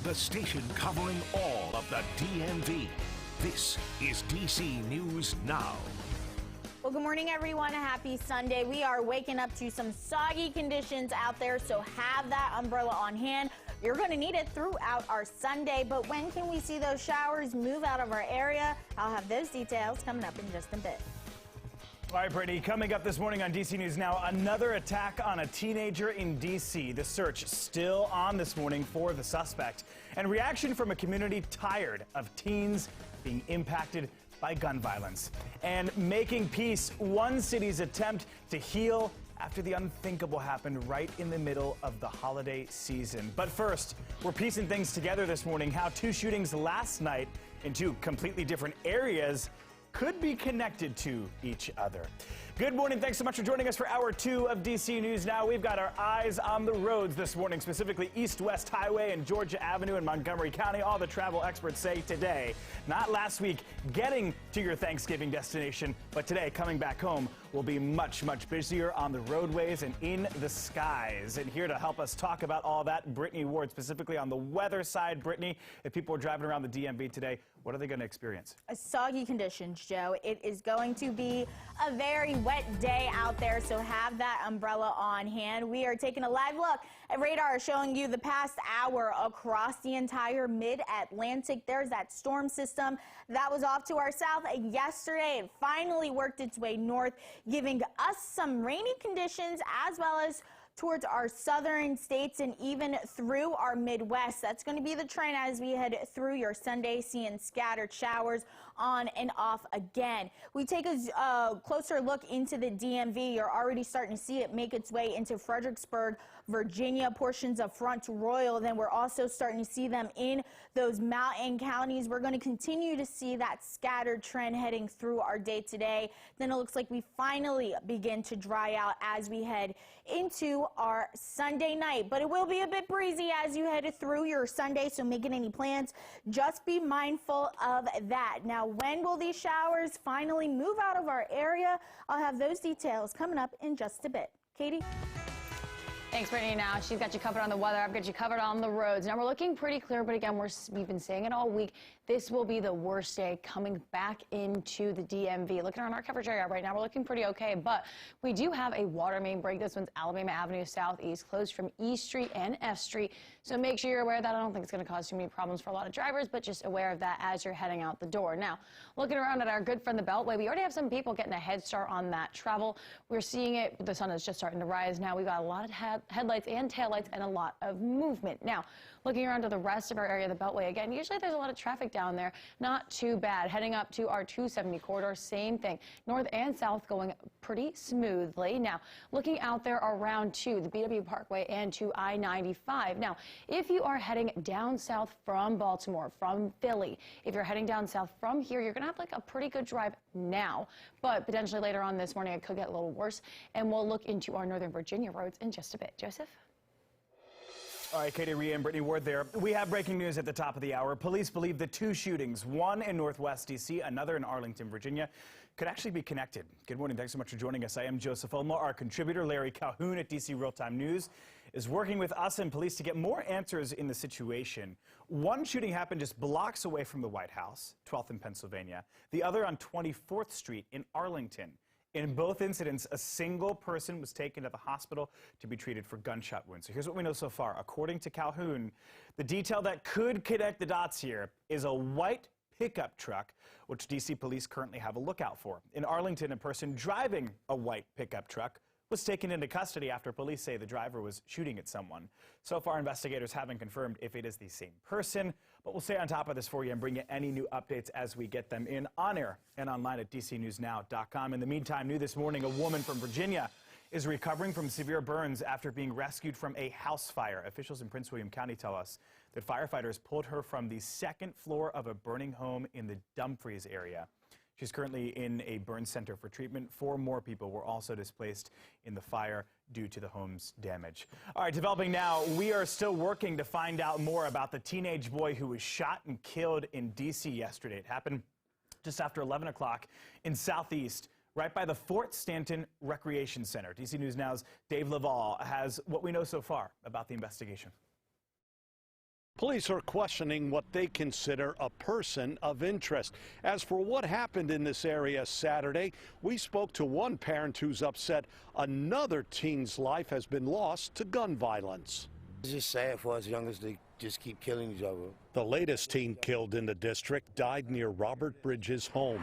the station covering all of the DMV. This is DC News Now. Well, good morning, everyone. A happy Sunday. We are waking up to some soggy conditions out there, so have that umbrella on hand. You're going to need it throughout our Sunday, but when can we see those showers move out of our area? I'll have those details coming up in just a bit. All right, Brittany, coming up this morning on DC News Now, another attack on a teenager in DC. The search still on this morning for the suspect. And reaction from a community tired of teens being impacted by gun violence. And making peace, one city's attempt to heal after the unthinkable happened right in the middle of the holiday season. But first, we're piecing things together this morning, how two shootings last night in two completely different areas could be connected to each other. Good morning. Thanks so much for joining us for Hour 2 of DC News Now. We've got our eyes on the roads this morning, specifically East-West Highway and Georgia Avenue in Montgomery County. All the travel experts say today, not last week, getting to your Thanksgiving destination, but today, coming back home, will be much, much busier on the roadways and in the skies. And here to help us talk about all that, Brittany Ward, specifically on the weather side. Brittany, if people are driving around the DMV today, what are they going to experience? Soggy conditions, Joe. It is going to be a very wet day out there, so have that umbrella on hand. We are taking a live look at radar showing you the past hour across the entire mid-Atlantic. There's that storm system that was off to our south yesterday. It finally worked its way north, giving us some rainy conditions as well as towards our southern states and even through our Midwest. That's going to be the trend as we head through your Sunday, seeing scattered showers on and off again. We take a closer look into the DMV. You're already starting to see it make its way into Fredericksburg, Virginia, portions of Front Royal. Then we're also starting to see them in those mountain counties. We're going to continue to see that scattered trend heading through our day today. Then it looks like we finally begin to dry out as we head into our Sunday night, but it will be a bit breezy as you head through your Sunday, so making any plans, just be mindful of that. Now, when will these showers finally move out of our area? I'll have those details coming up in just a bit. Katie? Thanks, Brittany. Now she's got you covered on the weather. I've got you covered on the roads. Now we're looking pretty clear, but again, we've been saying it all week. This will be the worst day coming back into the DMV. Looking around our coverage area right now, we're looking pretty okay, but we do have a water main break. This one's Alabama Avenue Southeast, closed from E Street and F Street. So make sure you're aware of that. I don't think it's going to cause too many problems for a lot of drivers, but just aware of that as you're heading out the door. Now, looking around at our good friend, the Beltway, we already have some people getting a head start on that travel. We're seeing it. The sun is just starting to rise now. We've got a lot of headlights and taillights and a lot of movement. Now, looking around to the rest of our area, the Beltway, again, usually there's a lot of traffic down there. Not too bad. Heading up to our 270 corridor, same thing. North and south going pretty smoothly. Now, looking out there around to the BW Parkway and to I-95. Now, if you are heading down south from Baltimore, from Philly, if you're heading down south from here, you're going to have like a pretty good drive now, but potentially later on this morning it could get a little worse, and we'll look into our Northern Virginia roads in just a bit. Joseph? All right, Katie Rhea and Brittany Ward there. We have breaking news at the top of the hour. Police believe the two shootings, one in Northwest D.C., another in Arlington, Virginia, could actually be connected. Good morning. Thanks so much for joining us. I am Joseph Olmo. Our contributor, Larry Calhoun at DC Real-Time News, is working with us and police to get more answers in the situation. One shooting happened just blocks away from the White House, 12th in Pennsylvania. The other on 24th Street in Arlington. In both incidents, a single person was taken to the hospital to be treated for gunshot wounds. So here's what we know so far. According to Calhoun, the detail that could connect the dots here is a white pickup truck, which D.C. police currently have a lookout for. In Arlington, a person driving a white pickup truck was taken into custody after police say the driver was shooting at someone. So far, investigators haven't confirmed if it is the same person, but we'll stay on top of this for you and bring you any new updates as we get them in on air and online at dcnewsnow.com. In the meantime, new this morning, a woman from Virginia is recovering from severe burns after being rescued from a house fire. Officials in Prince William County tell us that firefighters pulled her from the second floor of a burning home in the Dumfries area. She's currently in a burn center for treatment. 4 more people were also displaced in the fire due to the home's damage. All right, developing now, we are still working to find out more about the teenage boy who was shot and killed in D.C. yesterday. It happened just after 11 o'clock in Southeast, right by the Fort Stanton Recreation Center. DC News Now's Dave Laval has what we know so far about the investigation. Police are questioning what they consider a person of interest. As for what happened in this area Saturday, we spoke to one parent who's upset another teen's life has been lost to gun violence. It's just sad for us youngers to just keep killing each other. The latest teen killed in the district died near Robert Bridges' home.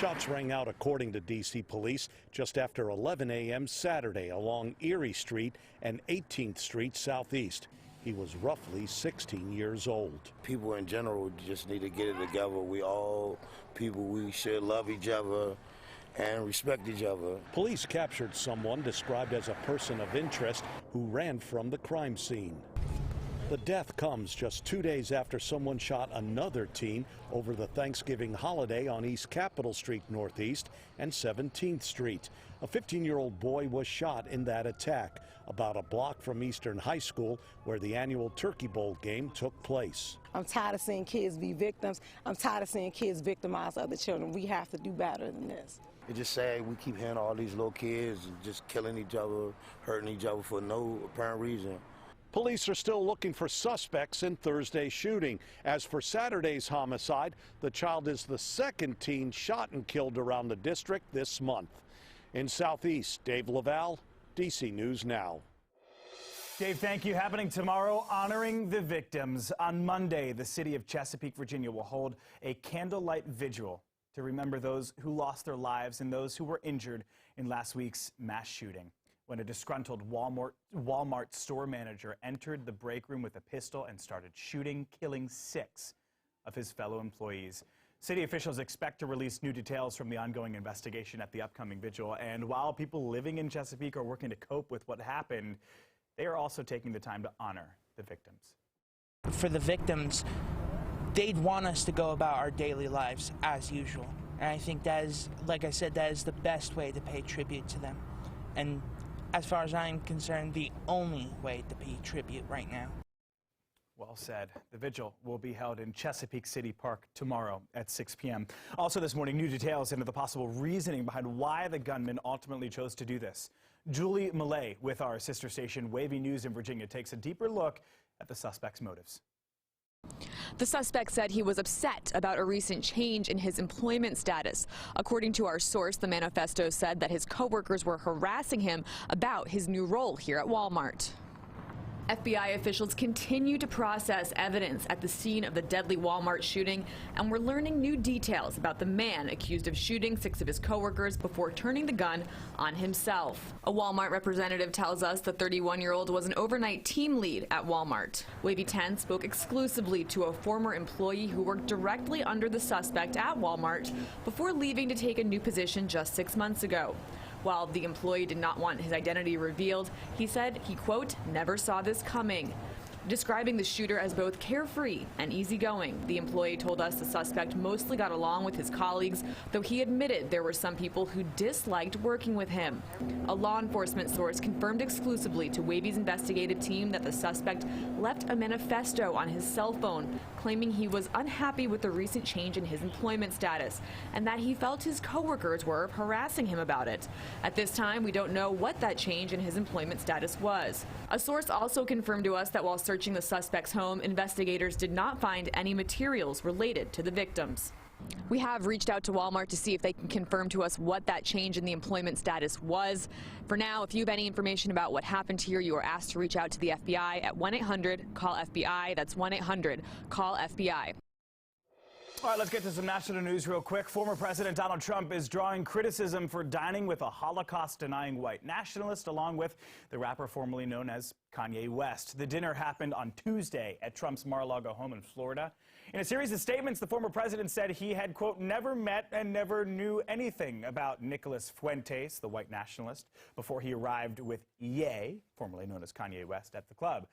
Shots rang out, according to D.C. police, just after 11 a.m. Saturday along Erie Street and 18th Street Southeast. He was roughly 16 years old. People in general just need to get it together. We all people, we should love each other and respect each other. Police captured someone described as a person of interest who ran from the crime scene. The death comes just 2 days after someone shot another teen over the Thanksgiving holiday on East Capitol Street Northeast and 17th Street. A 15-year-old boy was shot in that attack about a block from Eastern High School, where the annual Turkey Bowl game took place. I'm tired of seeing kids be victims. I'm tired of seeing kids victimize other children. We have to do better than this. It's just sad we keep hearing all these little kids just killing each other, hurting each other for no apparent reason. Police are still looking for suspects in Thursday's shooting. As for Saturday's homicide, the child is the second teen shot and killed around the district this month. In Southeast, Dave Laval, DC News Now. Dave, thank you. Happening tomorrow, honoring the victims. On Monday, the city of Chesapeake, Virginia will hold a candlelight vigil to remember those who lost their lives and those who were injured in last week's mass shooting, when a disgruntled Walmart store manager entered the break room with a pistol and started shooting, killing 6 of his fellow employees. City officials expect to release new details from the ongoing investigation at the upcoming vigil. And while people living in Chesapeake are working to cope with what happened, they are also taking the time to honor the victims. For the victims, they'd want us to go about our daily lives as usual. And I think that is, like I said, that is the best way to pay tribute to them. And as far as I'm concerned, the only way to pay tribute right now. Well said. The vigil will be held in Chesapeake City Park tomorrow at 6 p.m. Also this morning, new details into the possible reasoning behind why the gunman ultimately chose to do this. Julie Millay with our sister station Wavy News in Virginia takes a deeper look at the suspect's motives. The suspect said he was upset about a recent change in his employment status. According to our source, the manifesto said that his coworkers were harassing him about his new role here at Walmart. FBI officials continue to process evidence at the scene of the deadly Walmart shooting, and we're learning new details about the man accused of shooting 6 of his coworkers before turning the gun on himself. A Walmart representative tells us the 31-year-old was an overnight team lead at Walmart. Wavy 10 spoke exclusively to a former employee who worked directly under the suspect at Walmart before leaving to take a new position just 6 months ago. While the employee did not want his identity revealed, he said he, quote, never saw this coming. Describing the shooter as both carefree and easygoing, the employee told us the suspect mostly got along with his colleagues, though he admitted there were some people who disliked working with him. A law enforcement source confirmed exclusively to Wavy's investigative team that the suspect left a manifesto on his cell phone, claiming he was unhappy with the recent change in his employment status and that he felt his coworkers were harassing him about it. At this time, we don't know what that change in his employment status was. A source also confirmed to us that while searching the suspect's home, investigators did not find any materials related to the victims. We have reached out to Walmart to see if they can confirm to us what that change in the employment status was. For now, if you have any information about what happened here, you are asked to reach out to the FBI at 1-800-CALL-FBI. That's 1-800-CALL-FBI. All right, let's get to some national news real quick. Former President Donald Trump is drawing criticism for dining with a Holocaust-denying white nationalist, along with the rapper formerly known as Kanye West. The dinner happened on Tuesday at Trump's Mar-a-Lago home in Florida. In a series of statements, the former president said he had, quote, never met and never knew anything about Nicholas Fuentes, the white nationalist, before he arrived with Ye, formerly known as Kanye West, at the club.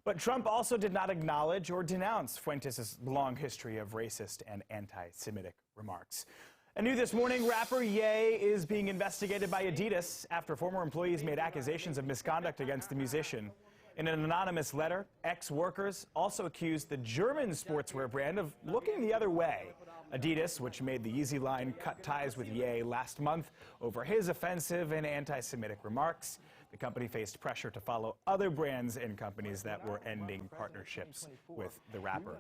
But Trump also did not acknowledge or denounce Fuentes' long history of racist and anti-Semitic remarks. And new this morning, rapper Ye is being investigated by Adidas after former employees made accusations of misconduct against the musician. In an anonymous letter, ex-workers also accused the German sportswear brand of looking the other way. Adidas, which made the Yeezy line, cut ties with Ye last month over his offensive and anti-Semitic remarks. The company faced pressure to follow other brands and companies that were ending partnerships with the rapper.